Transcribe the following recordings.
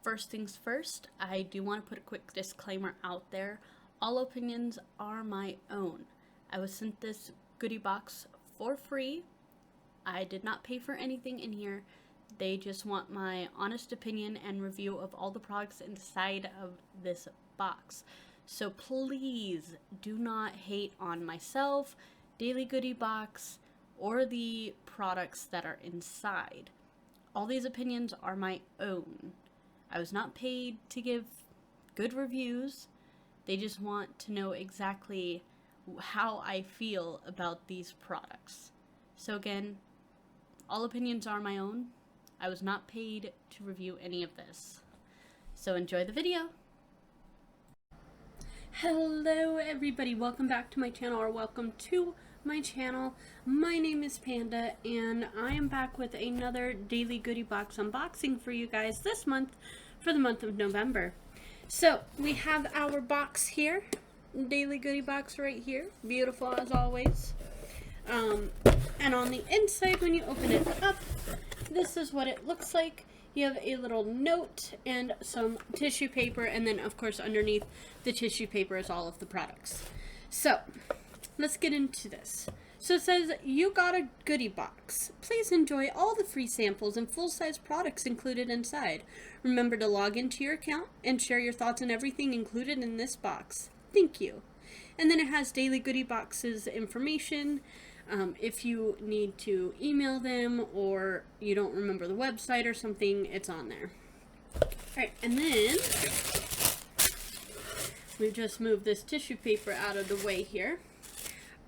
first things first, I do want to put a quick disclaimer out there. All opinions are my own. I was sent this goodie box for free. I did not pay for anything in here. They just want my honest opinion and review of all the products inside of this box. So please do not hate on myself, Daily Goodie Box, or the products that are inside. All these opinions are my own. I was not paid to give good reviews. They just want to know exactly how I feel about these products. So again, all opinions are my own. I was not paid to review any of this. So enjoy the video. Hello everybody, welcome back to my channel, or welcome to my channel. My name is Panda and I am back with another Daily Goodie Box unboxing for you guys this month, for the month of November. So we have our box here, Daily Goodie Box right here, beautiful as always. And on the inside, when you open it up, this is what it looks like. You have a little note and some tissue paper, and then of course underneath the tissue paper is all of the products. So let's get into this. So it says, you got a goodie box. Please enjoy all the free samples and full-size products included inside. Remember to log into your account and share your thoughts on everything included in this box. Thank you. And then it has Daily Goodie Box's information. If you need to email them or you don't remember the website or something, it's on there. Alright, and then we just moved this tissue paper out of the way here.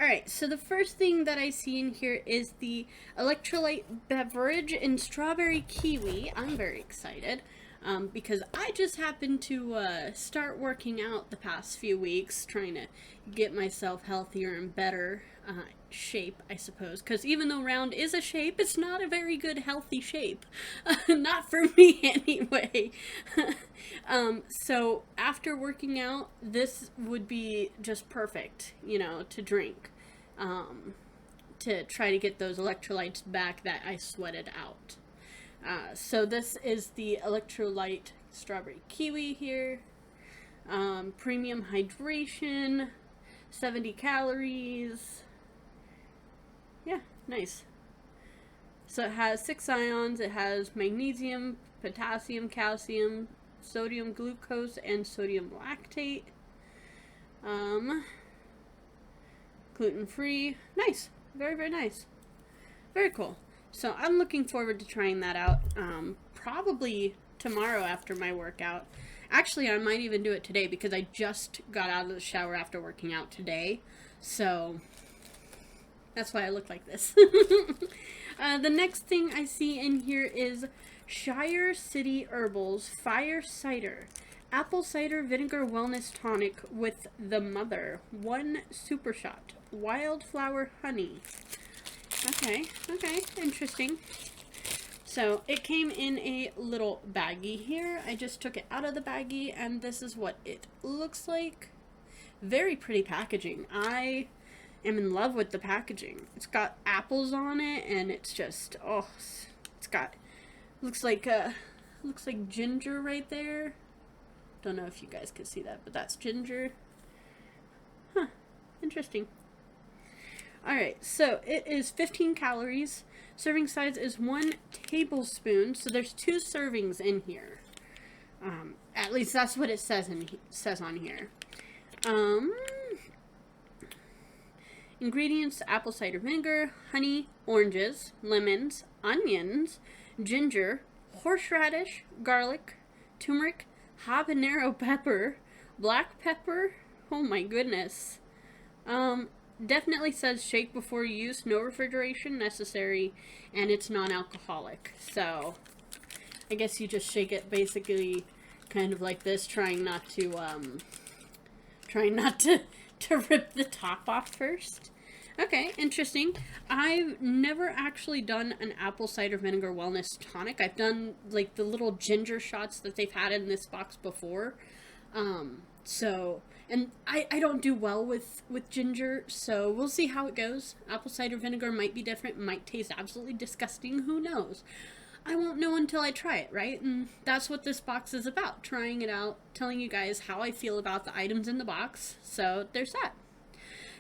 Alright, so the first thing that I see in here is the Electrolyte Beverage in Strawberry Kiwi. I'm very excited because I just happened to start working out the past few weeks, trying to get myself healthier and better shape, I suppose, because even though round is a shape, it's not a very good healthy shape. Not for me anyway. So after working out, this would be just perfect, you know, to drink, to try to get those electrolytes back that I sweated out. So this is the Electrolyte Strawberry Kiwi here. Premium hydration, 70 calories. Yeah, nice. So it has 6 ions. It has magnesium, potassium, calcium, sodium glucose, and sodium lactate. Gluten-free. Nice. Very, very nice. Very cool. So I'm looking forward to trying that out. Probably tomorrow after my workout. Actually, I might even do it today because I just got out of the shower after working out today. So that's why I look like this. The next thing I see in here is Shire City Herbals Fire Cider. Apple Cider Vinegar Wellness Tonic with the Mother. 1 super shot. Wildflower honey. Okay, interesting. So it came in a little baggie here. I just took it out of the baggie and this is what it looks like. Very pretty packaging. I am in love with the packaging. It's got apples on it and it's just, oh, it's got, looks like ginger right there. Don't know if you guys can see that, but that's ginger. Huh, interesting. Alright, so it is 15 calories. Serving size is 1 tablespoon. So there's 2 servings in here. At least that's what it says on here. Ingredients: apple cider vinegar, honey, oranges, lemons, onions, ginger, horseradish, garlic, turmeric, habanero pepper, black pepper. Oh my goodness. Definitely says shake before use, no refrigeration necessary, and it's non-alcoholic. So I guess you just shake it basically kind of like this, trying not to rip the top off first. Okay, interesting. I've never actually done an apple cider vinegar wellness tonic. I've done like the little ginger shots that they've had in this box before. And I don't do well with ginger, so we'll see how it goes. Apple cider vinegar might be different, might taste absolutely disgusting, who knows. I won't know until I try it, right? And that's what this box is about, trying it out, telling you guys how I feel about the items in the box. So there's that.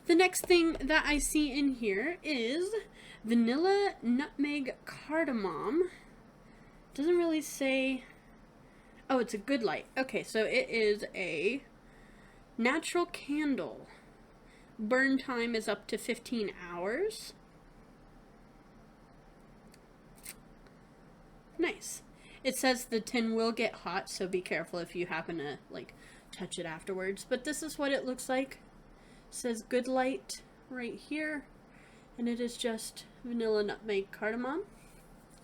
The next thing that I see in here is vanilla nutmeg cardamom. Doesn't really say. Oh, it's a GoodLight. Okay, so it is a natural candle. Burn time is up to 15 hours. Nice. It says the tin will get hot, so be careful if you happen to, like, touch it afterwards. But this is what it looks like. It says GoodLight right here. And it is just vanilla nutmeg cardamom.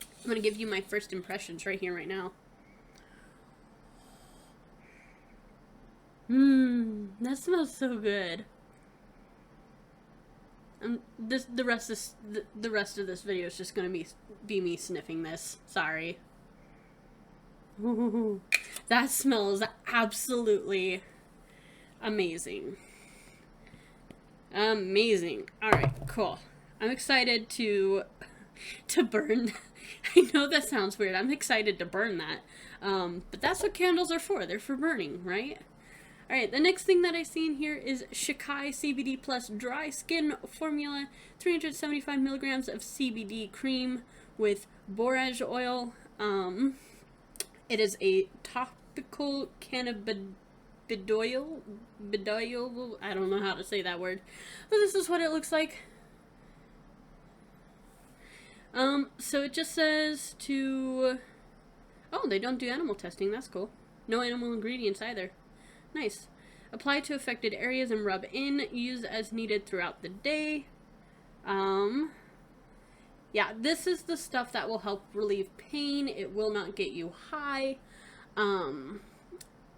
I'm going to give you my first impressions right here, right now. That smells so good. The rest of this video is just gonna be me sniffing this. Sorry. Ooh, that smells absolutely amazing. Amazing. All right, cool. I'm excited to burn. I know that sounds weird. I'm excited to burn that. But that's what candles are for. They're for burning, right? Alright, the next thing that I see in here is Shakai Cbd Plus Dry Skin Formula, 375 milligrams of CBD cream with borage oil. It is a topical cannabidiol, I don't know how to say that word, but this is what it looks like. So it just says to, oh, they don't do animal testing, that's cool. No animal ingredients either. Nice. Apply to affected areas and rub in. Use as needed throughout the day. Yeah, this is the stuff that will help relieve pain. It will not get you high.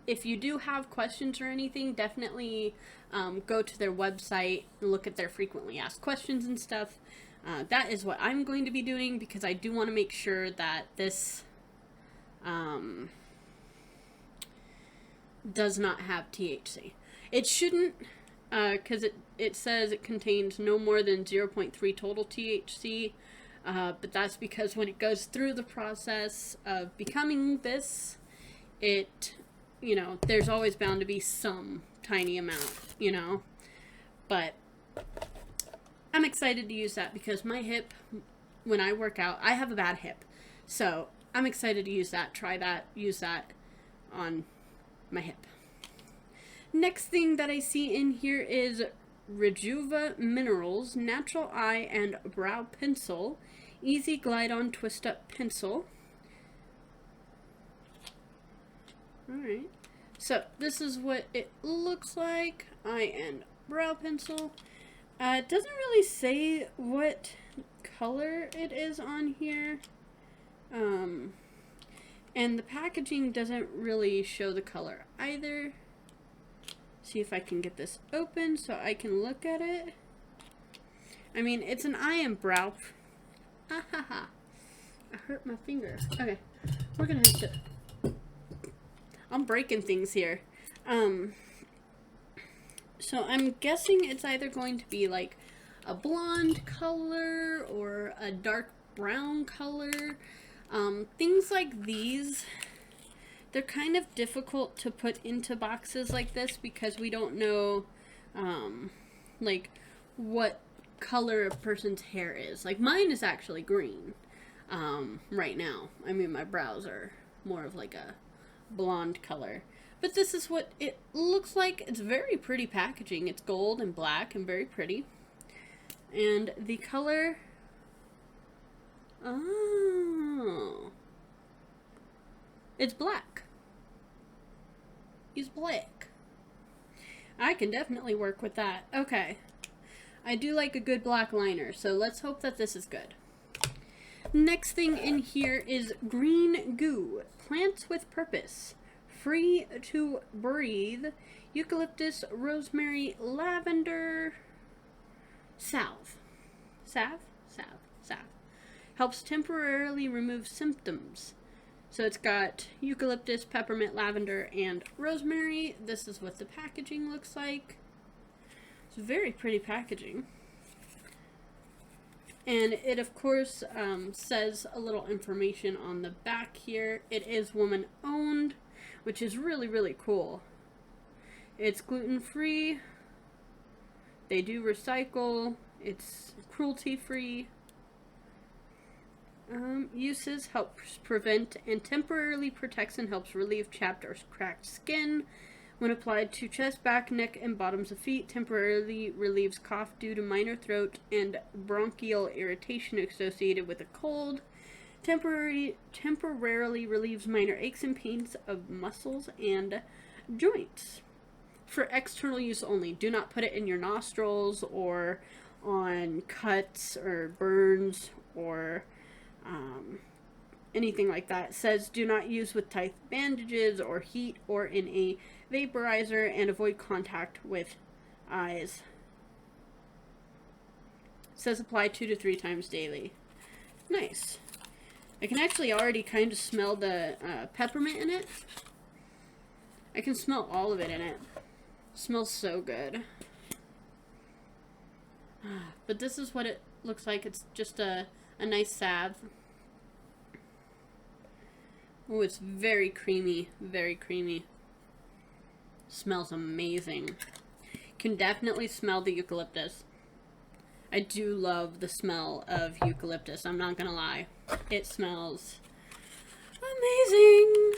If you do have questions or anything, definitely go to their website and look at their frequently asked questions and stuff. That is what I'm going to be doing because I do want to make sure that this does not have THC. It shouldn't, because it says it contains no more than 0.3 total THC, but that's because when it goes through the process of becoming this, it, you know, there's always bound to be some tiny amount, you know, but I'm excited to use that because my hip, when I work out, I have a bad hip, so I'm excited to use that, try that, use that on my hip. Next thing that I see in here is Rejuva Minerals Natural Eye and Brow Pencil, Easy Glide On Twist Up Pencil. Alright, so this is what it looks like, eye and brow pencil. It doesn't really say what color it is on here. And the packaging doesn't really show the color either. See if I can get this open so I can look at it. I mean, it's an eye and brow. Ah ha ha. I hurt my finger. Okay, we're gonna have to. I'm breaking things here. So I'm guessing it's either going to be like a blonde color or a dark brown color. Things like these, they're kind of difficult to put into boxes like this because we don't know, like, what color a person's hair is. Like, mine is actually green, right now. I mean, my brows are more of like a blonde color. But this is what it looks like. It's very pretty packaging. It's gold and black and very pretty. And the color... Oh. It's black. It's black. I can definitely work with that. Okay. I do like a good black liner, so let's hope that this is good. Next thing in here is Green Goo. Plants with Purpose. Free to breathe. Eucalyptus, rosemary, lavender, salve. Salve? Salve. Salve. Helps temporarily remove symptoms. So it's got eucalyptus, peppermint, lavender, and rosemary. This is what the packaging looks like. It's very pretty packaging. And it, of course, says a little information on the back here. It is woman-owned, which is really, really cool. It's gluten-free. They do recycle. It's cruelty-free. Uses: helps prevent and temporarily protects and helps relieve chapped or cracked skin. When applied to chest, back, neck, and bottoms of feet, temporarily relieves cough due to minor throat and bronchial irritation associated with a cold. Temporarily relieves minor aches and pains of muscles and joints. For external use only. Do not put it in your nostrils or on cuts or burns or anything like that. It says do not use with tight bandages or heat or in a vaporizer, and avoid contact with eyes. It says apply 2 to 3 times daily. Nice. I can actually already kind of smell the peppermint in it. I can smell all of it in it. It smells so good. But this is what it looks like. It's just a nice salve. Oh, it's very creamy. Very creamy. Smells amazing. Can definitely smell the eucalyptus. I do love the smell of eucalyptus. I'm not gonna lie. It smells amazing.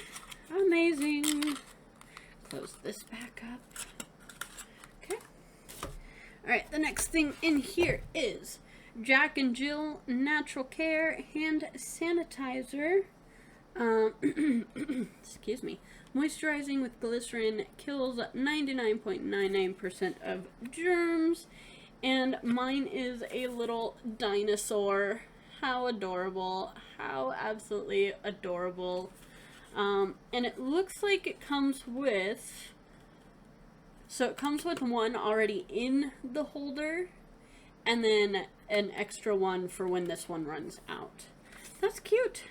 Amazing. Close this back up. Okay. Alright, the next thing in here is Jack and Jill Natural Care Hand Sanitizer. Excuse me. Moisturizing with glycerin, kills 99.99% of germs. And mine is a little dinosaur. How adorable. How absolutely adorable. And it looks like it comes with... So it comes with one already in the holder. And then an extra one for when this one runs out. That's cute.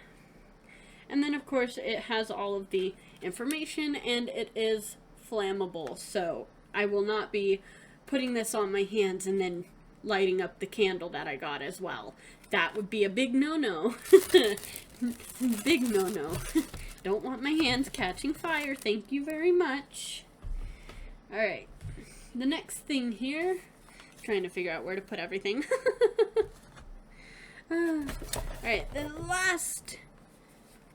And then, of course, it has all of the information, and it is flammable. So I will not be putting this on my hands and then lighting up the candle that I got as well. That would be a big no-no. Big no-no. Don't want my hands catching fire. Thank you very much. Alright. The next thing here. Trying to figure out where to put everything. Alright, the last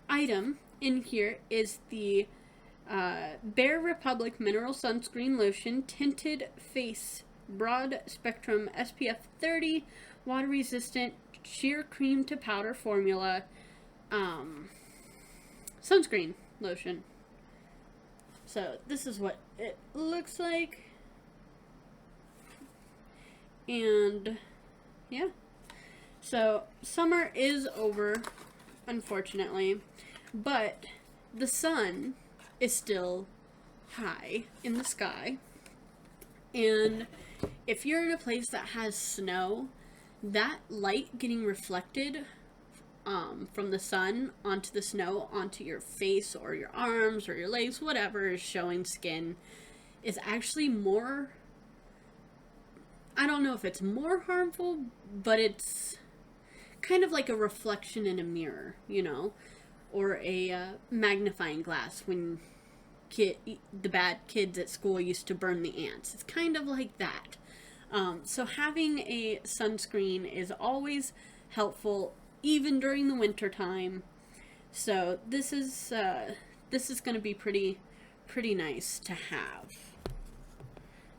item in here is the Bare Republic Mineral Sunscreen Lotion Tinted Face Broad Spectrum SPF 30 Water Resistant Sheer Cream to Powder Formula Sunscreen Lotion. So this is what it looks like. And yeah. So summer is over, unfortunately. But the sun is still high in the sky. And if you're in a place that has snow, that light getting reflected from the sun onto the snow, onto your face or your arms or your legs, whatever is showing skin, is actually more... I don't know if it's more harmful, but it's kind of like a reflection in a mirror, you know? Or a magnifying glass when the bad kids at school used to burn the ants. It's kind of like that. So having a sunscreen is always helpful, even during the winter time. So this is going to be pretty nice to have.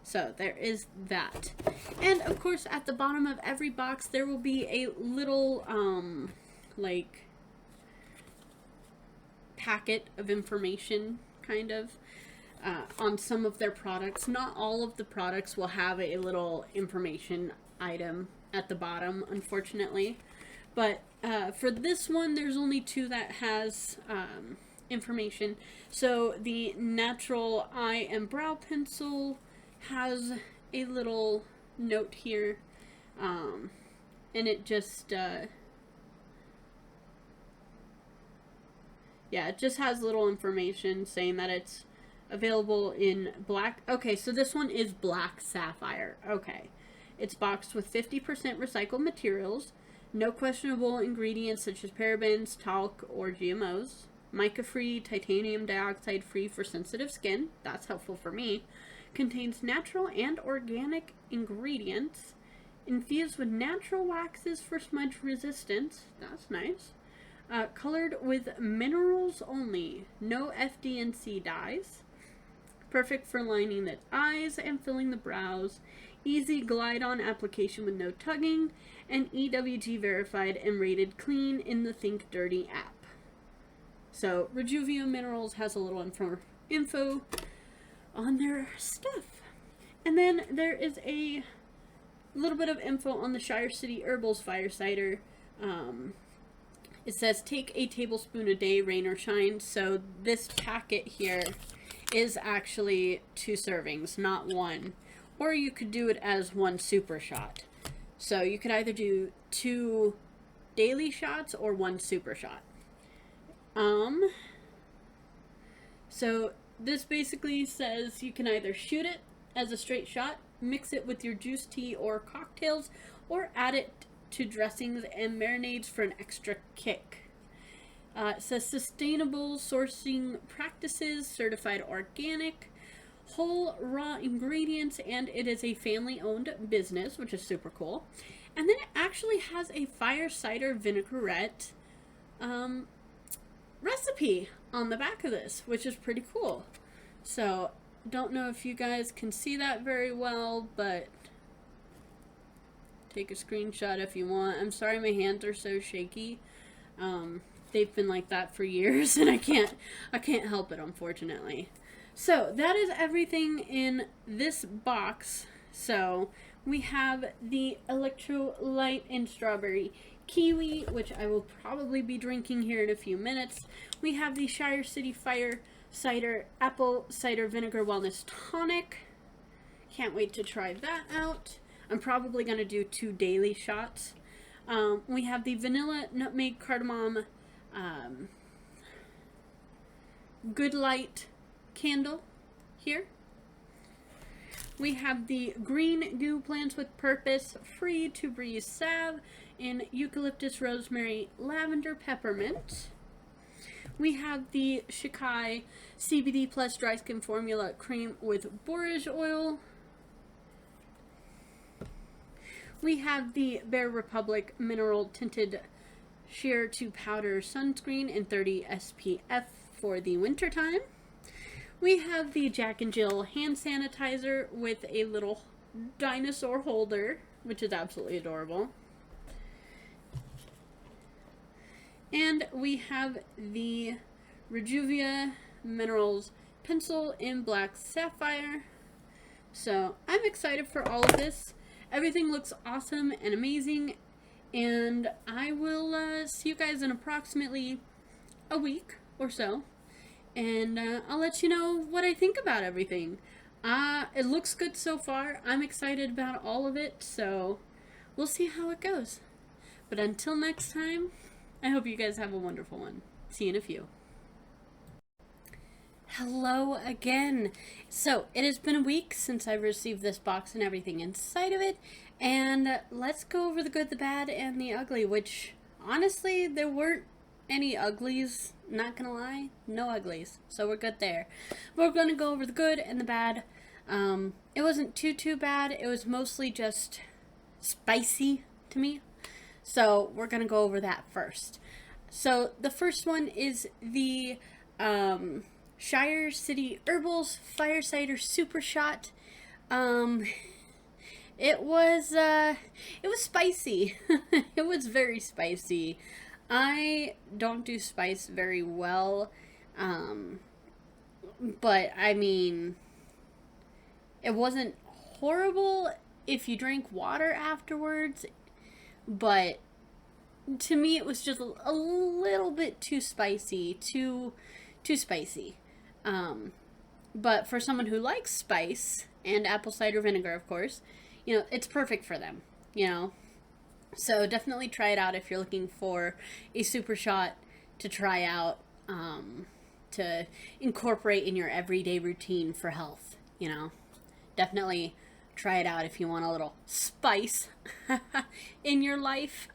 So there is that. And of course, at the bottom of every box, there will be a little like packet of information, kind of, on some of their products. Not all of the products will have a little information item at the bottom, unfortunately. But for this one, there's only 2 that has information. So the Natural Eye and Brow Pencil has a little note here, and it just yeah, it just has little information saying that it's available in black. Okay, so this one is black sapphire. Okay, it's boxed with 50% recycled materials, No questionable ingredients such as parabens, talc, or GMOs. Mica-free, titanium dioxide free for sensitive skin. That's helpful for me. Contains natural and organic ingredients. Infused with natural waxes for smudge resistance. That's nice. Colored with minerals only. No FD&C dyes. Perfect for lining the eyes and filling the brows. Easy glide-on application with no tugging. And EWG verified and rated clean in the Think Dirty app. So, Rejuva Minerals has a little info on their stuff. And then there is a little bit of info on the Shire City Herbals Fire Cider. It says, take a tablespoon a day, rain or shine. So, this packet here is actually 2 servings, not 1. Or you could do it as 1 super shot. So, you could either do 2 daily shots or 1 super shot. So this basically says you can either shoot it as a straight shot, mix it with your juice tea or cocktails, or add it to dressings and marinades for an extra kick. It says sustainable sourcing practices, certified organic, whole raw ingredients, and it is a family-owned business, which is super cool. And then it actually has a fire cider vinaigrette recipe on the back of this, which is pretty cool. So, don't know if you guys can see that very well, but take a screenshot if you want. I'm sorry my hands are so shaky. They've been like that for years, and I can't help it, unfortunately. So, that is everything in this box. So, we have the Electrolyte and Strawberry Kiwi, which I will probably be drinking here in a few minutes. We have the Shire City Fire Cider Apple Cider Vinegar Wellness Tonic. Can't wait to try that out. I'm probably going to do 2 daily shots. We have the Vanilla Nutmeg Cardamom GoodLight candle here. We have the Green Goo Plants with Purpose Free to Breathe Salve in Eucalyptus, Rosemary, Lavender, Peppermint. We have the ShiKai CBD Plus Dry Skin Formula Cream with Borage Oil. We have the Bare Republic Mineral Tinted Sheer to Powder Sunscreen in 30 SPF for the winter time. We have the Jack and Jill hand sanitizer with a little dinosaur holder, which is absolutely adorable. And we have the Rejuva Minerals pencil in black sapphire. So I'm excited for all of this. Everything looks awesome and amazing. And I will see you guys in approximately a week or so. And I'll let you know what I think about everything. It looks good so far. I'm excited about all of it. So we'll see how it goes. But until next time, I hope you guys have a wonderful one. See you in a few. Hello again. So it has been a week since I received this box and everything inside of it. And let's go over the good, the bad, and the ugly, which honestly, there weren't any uglies. Not gonna lie, no uglies. So we're good there. But we're gonna go over the good and the bad. It wasn't too bad. It was mostly just spicy to me. So we're going to go over that first. So the first one is the Shire City Herbals Fire Cider Super Shot. It was spicy. It was very spicy. I don't do spice very well. But I mean, it wasn't horrible if you drank water afterwards. But to me, it was just a little bit too spicy, too spicy. But for someone who likes spice and apple cider vinegar, of course, you know, it's perfect for them, you know. So definitely try it out if you're looking for a super shot to try out, to incorporate in your everyday routine for health, you know. Definitely try it out if you want a little spice in your life.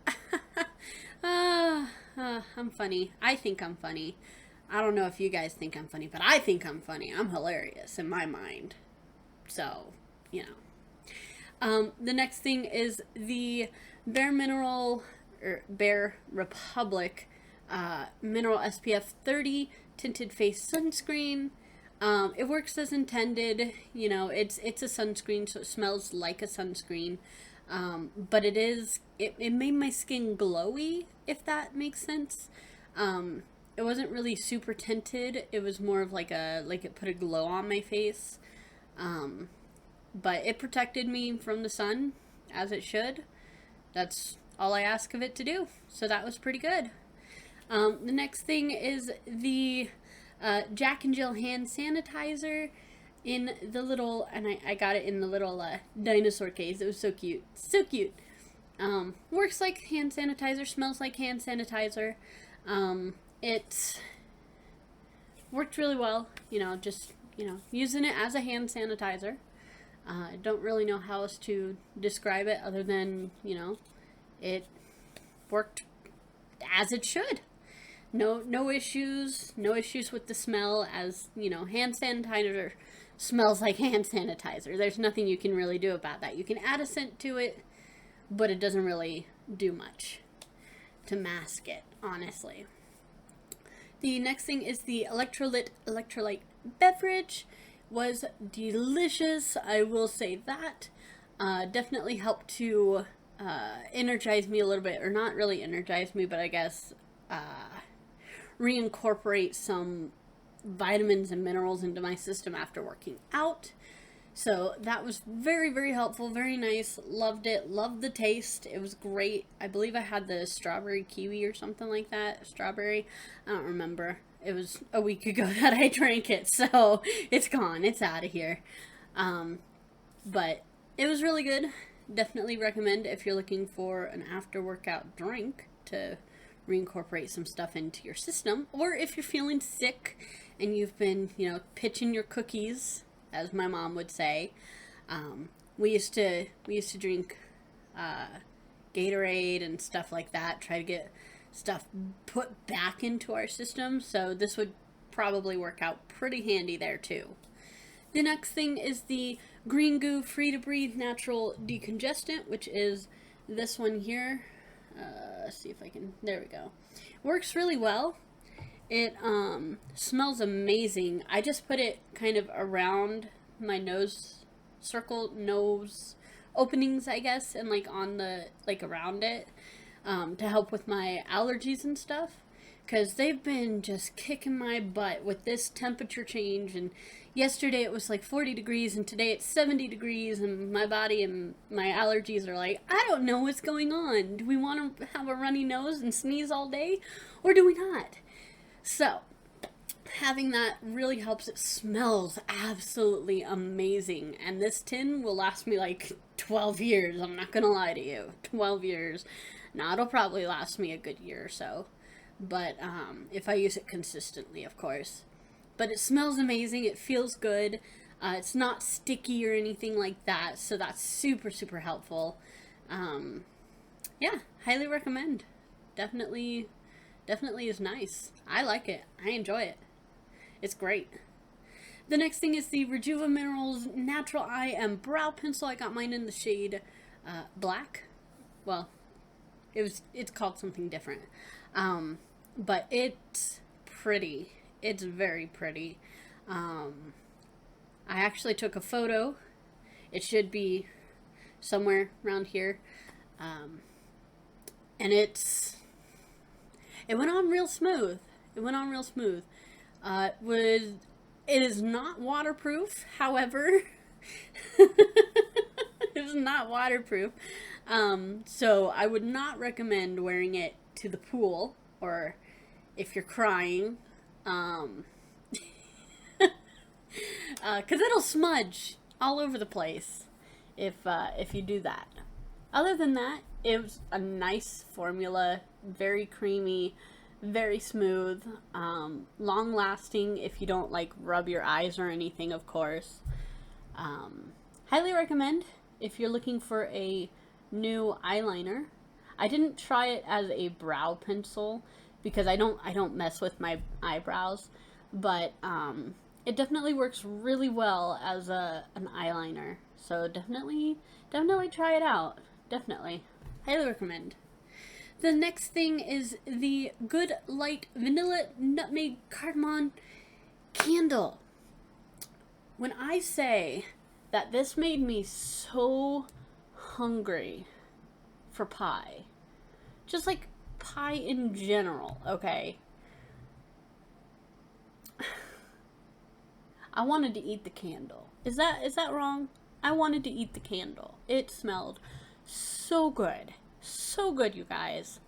I'm funny. I think I'm funny. I don't know if you guys think I'm funny, but I think I'm funny. I'm hilarious in my mind. So, you know. The next thing is the Bare Republic Mineral SPF 30 Tinted Face Sunscreen. It works as intended. You know, it's a sunscreen, so it smells like a sunscreen. But it made my skin glowy, if that makes sense. It wasn't really super tinted. It was more of like it put a glow on my face. But it protected me from the sun, as it should. That's all I ask of it to do. So that was pretty good. The next thing is the Jack and Jill hand sanitizer in the little, and I got it in the little dinosaur case. It was so cute. So cute. Works like hand sanitizer, smells like hand sanitizer. It worked really well, just, using it as a hand sanitizer. I don't really know how else to describe it other than, it worked as it should. No issues with the smell, as, hand sanitizer smells like hand sanitizer. There's nothing you can really do about that. You can add a scent to it, but it doesn't really do much to mask it, honestly. The next thing is the Electrolyte Beverage. Was delicious, I will say that. Definitely helped to energize me a little bit, or not really energize me, but I guess reincorporate some vitamins and minerals into my system after working out. So that was very, very helpful, very nice. Loved it, loved the taste. It was great. I believe I had the strawberry kiwi or something like that. Strawberry, I don't remember. It was a week ago that I drank it, so it's gone. It's out of here. But it was really good. Definitely recommend if you're looking for an after-workout drink to reincorporate some stuff into your system. Or if you're feeling sick and you've been, pitching your cookies, as my mom would say. We used to drink Gatorade and stuff like that. Try to get stuff put back into our system, so this would probably work out pretty handy there too. The next thing is the Green Goo Free to Breathe Natural Decongestant, which is this one here. Let's see if I can, there we go. Works really well. It smells amazing. I just put it kind of around my nose openings, I guess, and on the, around it. To help with my allergies and stuff, because they've been just kicking my butt with this temperature change. And yesterday it was 40 degrees and today it's 70 degrees, and my body and my allergies are I don't know what's going on. Do we want to have a runny nose and sneeze all day, or do we not? So having that really helps. It smells absolutely amazing, and this tin will last me 12 years. I'm not gonna lie to you. 12 years. Now, it'll probably last me a good year or so, but if I use it consistently, of course. But it smells amazing. It feels good. It's not sticky or anything like that, so that's super, super helpful. Yeah, highly recommend. Definitely is nice. I like it. I enjoy it. It's great. The next thing is the Rejuva Minerals Natural Eye and Brow Pencil. I got mine in the shade black. Well, it's called something different. But it's pretty. It's very pretty. I actually took a photo. It should be somewhere around here. And it went on real smooth. It is not waterproof, however. It is not waterproof. So I would not recommend wearing it to the pool, or if you're crying, because it'll smudge all over the place if you do that. Other than that, it was a nice formula, very creamy, very smooth, long lasting if you don't rub your eyes or anything, of course. Highly recommend if you're looking for a new eyeliner. I didn't try it as a brow pencil because I don't mess with my eyebrows, but it definitely works really well as an eyeliner. So definitely try it out. Definitely. Highly recommend. The next thing is the GoodLight Vanilla Nutmeg Cardamon Candle. When I say that this made me so hungry for pie, just like pie in general, okay? I wanted to eat the candle. Is that wrong? I wanted to eat the candle. It smelled so good. So good, you guys.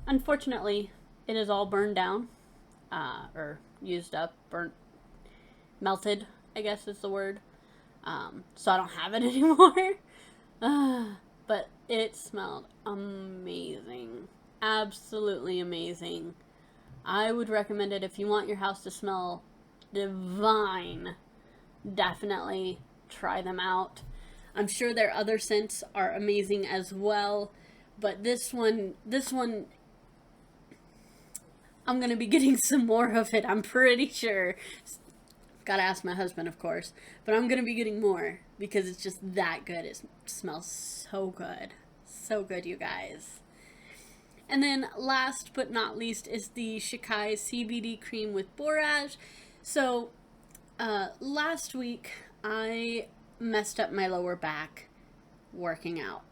Unfortunately, it is all burned down. Or used up, burnt, melted, I guess is the word. So I don't have it anymore. But it smelled amazing. Absolutely amazing. I would recommend it if you want your house to smell divine. Definitely try them out. I'm sure their other scents are amazing as well, but this one, I'm going to be getting some more of it, I'm pretty sure. Gotta ask my husband, of course, but I'm going to be getting more because it's just that good. It smells so good. So good, you guys. And then last but not least is the Shakai Cbd Cream with Borage. So, last week I messed up my lower back working out.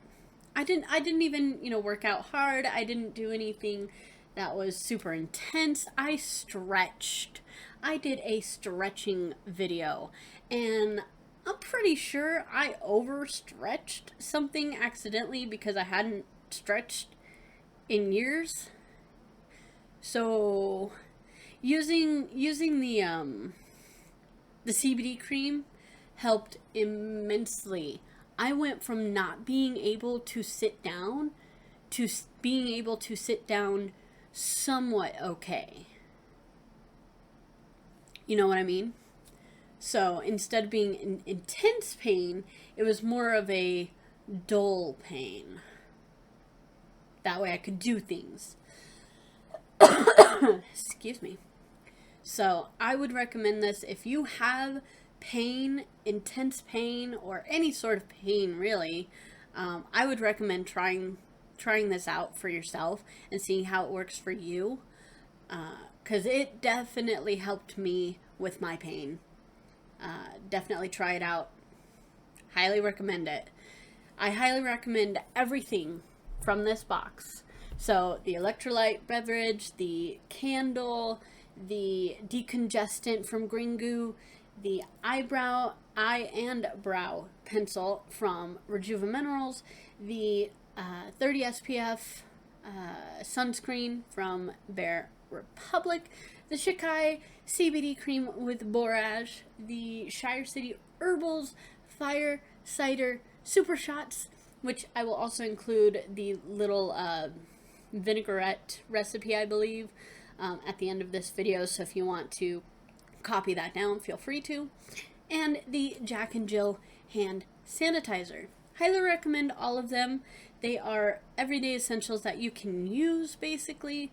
I didn't even, work out hard. I didn't do anything that was super intense. I stretched. I did a stretching video, and I'm pretty sure I overstretched something accidentally because I hadn't stretched in years. So using the CBD cream helped immensely. I went from not being able to sit down to being able to sit down somewhat okay. You know what I mean? So instead of being in intense pain, it was more of a dull pain. That way I could do things. Excuse me. So I would recommend this if you have pain, intense pain, or any sort of pain really. I would recommend trying this out for yourself and seeing how it works for you. Because it definitely helped me with my pain. Definitely try it out. Highly recommend it. I highly recommend everything from this box. So the Electrolyte Beverage, the candle, the Decongestant from Green Goo, the eye and brow pencil from Rejuva Minerals, the 30 SPF sunscreen from Bare Republic, the Shakai Cbd Cream with Borage, the Shire City Herbals Fire Cider Super Shots, which I will also include the little vinaigrette recipe, I believe, at the end of this video. So if you want to copy that down, feel free to. And the Jack and Jill hand sanitizer. Highly recommend all of them. They are everyday essentials that you can use, basically.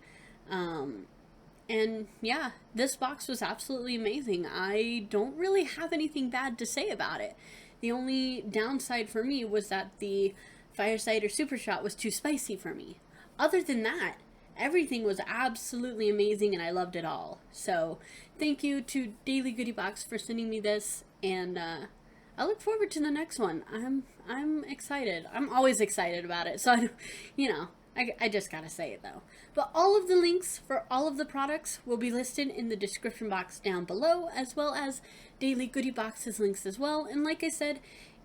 And yeah, this box was absolutely amazing. I don't really have anything bad to say about it. The only downside for me was that the Fire Cider Super Shot was too spicy for me. Other than that, everything was absolutely amazing and I loved it all. So thank you to Daily Goodie Box for sending me this, and I look forward to the next one. I'm excited. I'm always excited about it. So I just gotta say it though. But all of the links for all of the products will be listed in the description box down below, as well as Daily Goodie Box's links as well. And like I said,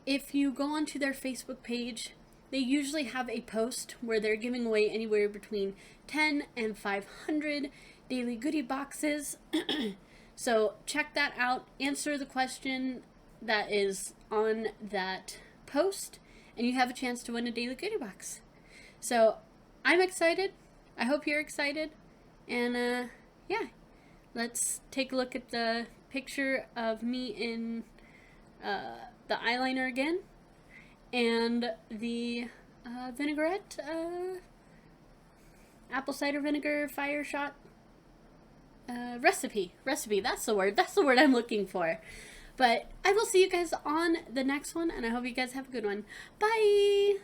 if you go onto their Facebook page, they usually have a post where they're giving away anywhere between 10 and 500 Daily Goodie Boxes. So check that out, answer the question that is on that post, and you have a chance to win a Daily Goodie Box. So I'm excited. I hope you're excited. And yeah, let's take a look at the picture of me in the eyeliner again, and the vinaigrette, apple cider vinegar fire shot recipe. That's the word I'm looking for. But I will see you guys on the next one, and I hope you guys have a good one. Bye!